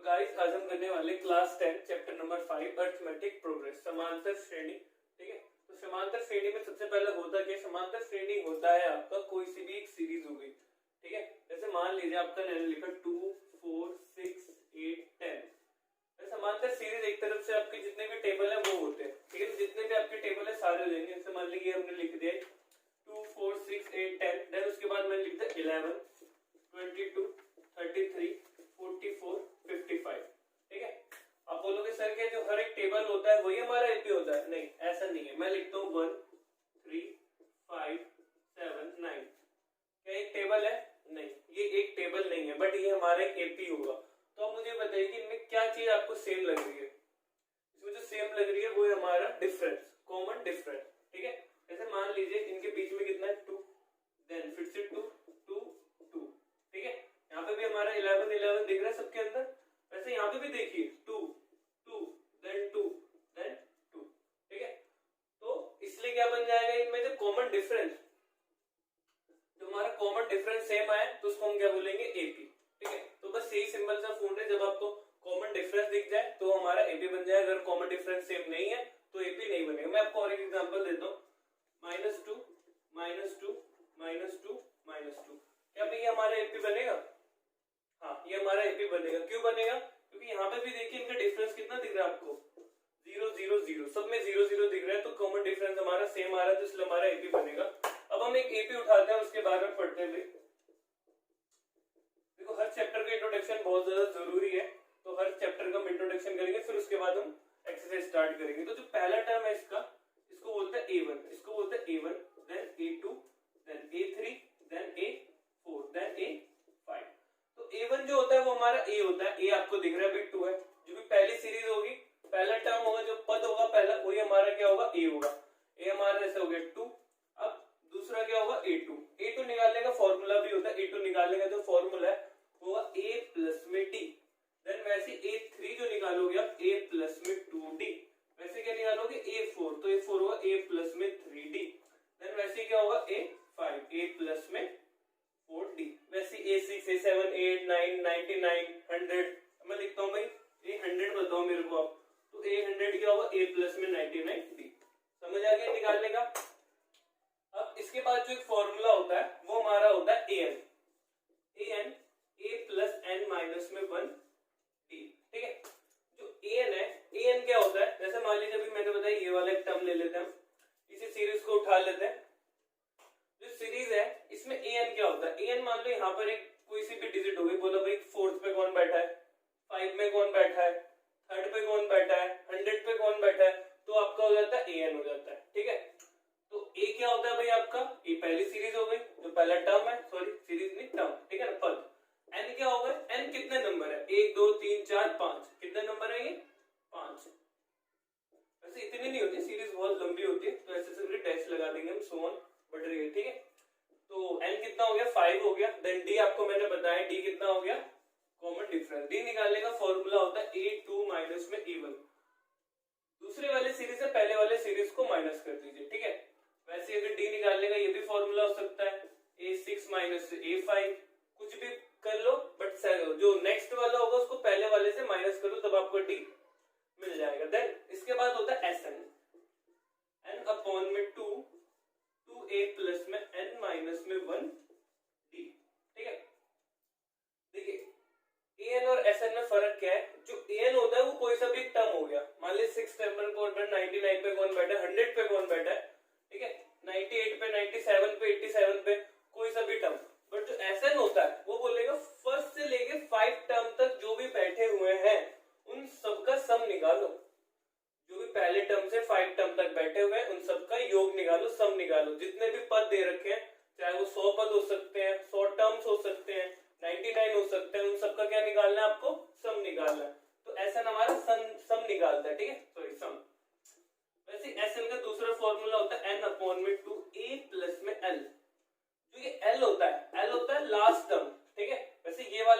Guys आज हम करने वाले class 10 chapter number 5 arithmetic progress समांतर श्रेणी। ठीक है, तो समांतर श्रेणी में सबसे पहले होता क्या, समांतर श्रेणी होता है आपका कोई सी भी एक सीरीज हो गई। ठीक है, जैसे मान लीजिए आपका मैंने लिखा 2 4 6 8 10। समांतर सीरीज एक तरफ से आपके जितने भी टेबल है वो होते हैं। ठीक है, तो जितने भी आपके टेबल है सारे हो जाएंगे। जैसे मान लीजिए हमने लिख दिया 2 4 6 8 10, देन उसके बाद मैंने लिख दिया 11 22 33 44 55। ठीक है, आप बोलोगे सर के जो हर एक टेबल होता है वही हमारा एपी होता है? नहीं, ऐसा नहीं है। मैं लिखता हूँ 1 3 5 7 9। क्या एक टेबल है? नहीं, ये एक टेबल नहीं है, बट ये हमारा एक एपी होगा। तो अब मुझे बताइए कि इनमें क्या चीज आपको सेम लग रही है? इसमें जो सेम लग रही है वो है हमारा डिफरेंस, कॉमन डिफरेंस। ठीक है, जैसे मान लीजिए इनके बीच में कितना है 2, देन फिर से 2 2 2। ठीक है, यहाँ पे भी हमारा 11 11 दिख रहा है सबके अंदर। वैसे यहाँ पे भी देखिए 2 2 देन 2 देन 2। ठीक है, तो इसलिए क्या बन जाएगा इनमें जो कॉमन डिफरेंस, जो हमारा कॉमन डिफरेंस सेम आए तो उसको हम क्या बोलेंगे? एपी। ठीक है, तो बस यही सिंपल सा फूड है, जब आपको कॉमन डिफरेंस दिख जाए तो हमारा एपी बन जाए। अगर कॉमन डिफरेंस सेम नहीं है तो एपी नहीं बनेगा। मैं आपको और एक एग्जांपल देता हूँ, -2 -2 -2 -2। क्या भाई हमारा एपी बनेगा? हाँ, ये हमारा एपी बनेगा। क्यों बनेगा? क्योंकि यहाँ पे भी देखिए इनका डिफरेंस कितना दिख रहा है आपको, 0 0 0, सब में 0 0 दिख रहा है, तो कॉमन डिफरेंस हमारा सेम आ रहा है, तो इसलिए हमारा एपी बनेगा। अब हम एक एपी उठाते हैं, उसके बारे में पढ़ते हैं। भाई देखो, हर चैप्टर का इंट्रोडक्शन बहुत ज्यादा जरूरी है, तो हर चैप्टर का हम इंट्रोडक्शन करेंगे, फिर उसके बाद हम एक्सरसाइज स्टार्ट करेंगे। तो जो पहला टर्म है इसका, इसको बोलते हैं A1, इसको बोलते हैं A1, then A2, then A3, then A4, then A5। तो A1 जो होता है वो हमारा A होता है। A आपको दिख रहा है भाई 2 है। जो भी पहली सीरीज होगी, पहला टर्म होगा, जो पद होगा पहला, वही हमारा क्या होगा? A होगा। A हमारा ऐसे हो गया 2। अब दूसरा क्या होगा? A2। A2 निकालने का फॉर्मूला भी होता है, A2 निकालने का जो फॉर्मूला है वो होगा A प्लस में D। देन वैसे A3 जो निकालोगे आप A प्लस में 2D। वैसे क्या निकालोगे? A4, तो A4 होगा A प्लस में 3D। देन वैसे क्या होगा? A5, A प्लस में 4D। वैसे A6 A7 A8 9 99 100। मैं लिखता हूँ भाई A100 बताओ मेरे को आप, तो A100 क्या होगा? A प्लस में 99D। समझ आ गया निकालने का? अब इसके बाद जो एक फॉर्मूला होता है वो हमारा होता है AN, AN A plus N minus में 1D। ठीक है, जो AN है, AN क्या होता है? जैसे मान लीजिए अभी मैंने बताया, ये वाला एक टर्म ले लेते हैं हम, इसी सीरीज को उठा लेते हैं। जो सीरीज है इसमें AN क्या होता है? AN मान लो यहाँ पर एक कोई सी भी डिजिट हो गई, बोलो भाई 4th पे कौन बैठा है, 5 में कौन बैठा है, 3rd पे कौन बैठा है, 100 पे कौन बैठा है, तो आपका हो जाता है AN हो जाता है। ठीक है, तो A क्या होता है भाई आपका? A पहली सीरीज हो गई, जो पहला टर्म है, सॉरी सीरीज नहीं टर्म, ठीक है ना, पद। N क्या होगा? N कितने नंबर है? 1 2 3 4 5। कितने नंबर है ये? 5। वैसे इतनी नहीं होती, सीरीज बहुत लंबी होती है, तो ऐसे सिंपली डैश लगा देंगे हम, सो ऑन बढ़ रही है। ठीक है, तो N कितना हो गया? 5 हो गया। देन D आपको मैंने बताया, D कितना हो गया? Common difference. D निकालने का फॉर्मूला होता है A2 माइनस में A1। दूसरे वाले सीरीज से पहले वाले सीरीज को माइनस कर दीजिए। ठीक है, वैसे अगर D निकालने का ये भी फॉर्मूला हो सकता है A6 माइनस A5, कुछ भी कर लो, बट जो नेक्स्ट वाला होगा उसको पहले वाले से माइनस करो, तब आपको D मिल जाएगा। देन इसके बाद होता है SN, N अपॉन में 2 2A प्लस में N माइनस में 1D। ठीक है, देखिए AN और SN में फर्क क्या है? जो AN होता है वो कोई सा भी टर्म हो गया, मान लीजिए 6 पे कौन बैठा, 99 पे कौन बैठा, 100 पे कौन बैठा है, ठीक है, 98 पे 97 पे 87 पे कोई सा भी टर्म। बट जो SN होता है वो बोलेगा फर्स्ट से लेके 5 टर्म तक जो भी बैठे हुए हैं उन सबका सम निकालो। जो भी पहले टर्म से 5 टर्म तक बैठे हुए हैं उन सबका योग निकालो, सम निकालो। जितने भी पद दे रखे हैं, चाहे वो 100 पद हो सकते हैं, 100 टर्म्स हो सकते हैं, 99 हो सकते हैं, उन सबका क्या निकालना है आपको? सम निकालना है। तो SN हमारा सम निकालता है। ठीक है, सॉरी सम। वैसे SN का दूसरा फॉर्मूला होता है N अपॉन में 2A प्लस में L। जो ये L होता है, L होता है लास्ट टर्म। ठीक है, वैसे ये वाला